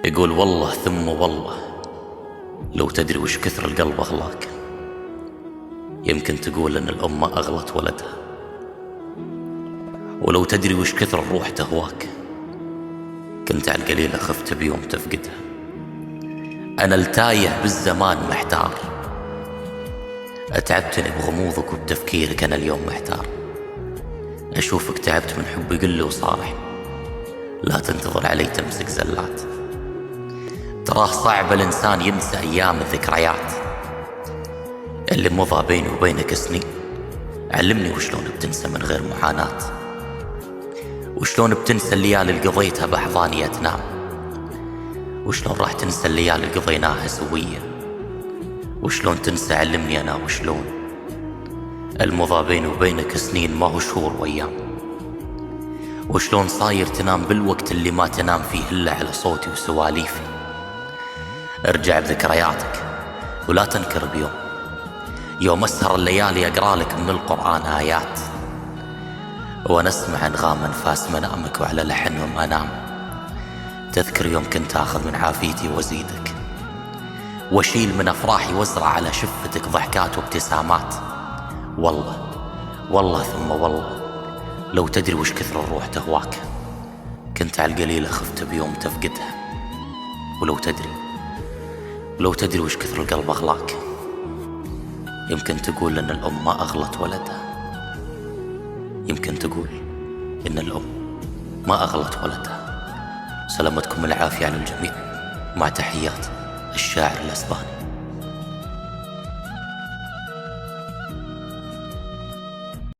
يقول والله ثم والله لو تدري وش كثر القلب أغلاك. يمكن تقول إن الأم ما أغلت ولدها، ولو تدري وش كثر الروح تهواك. كنت على القليلة خفت بيوم تفقدها. أنا التايه بالزمان محتار، أتعبتني بغموضك وبتفكيرك. أنا اليوم محتار، أشوفك تعبت من حبي قل وصارح، لا تنتظر علي تمسك زلات. تراه صعب الإنسان ينسى أيام الذكريات اللي مضى بيني وبينك سنين. علمني وشلون بتنسى من غير معاناة، وشلون بتنسى الليالي اللي قضيتها بأحضاني تنام، وشلون راح تنسى الليالي اللي قضيناها سوية، وشلون تنسى. علمني أنا وشلون المضى بيني وبينك سنين ما هو شهور وأيام، وشلون صاير تنام بالوقت اللي ما تنام فيه إلا على صوتي وسواليفي. ارجع بذكرياتك ولا تنكر بيوم، يوم أسهر الليالي أقرأ لك من القرآن آيات، وأنا أسمع أنغام أنفاس منامك وعلى لحنهم أنام. تذكر يوم كنت أخذ من عافيتي وأزيدك، وأشيل من أفراحي وأزرع على شفتك ضحكات وابتسامات. والله ثم والله لو تدري وش كثر الروح تهواك. كنت على القليلة خفت بيوم تفقدها، ولو تدري وش كثر القلب أغلاك. يمكن تقول إن الأم ما أغلت ولدها، يمكن تقول إن الأم ما أغلت ولدها. سلامتكم العافية على الجميع، مع تحيات الشاعر الأسباني.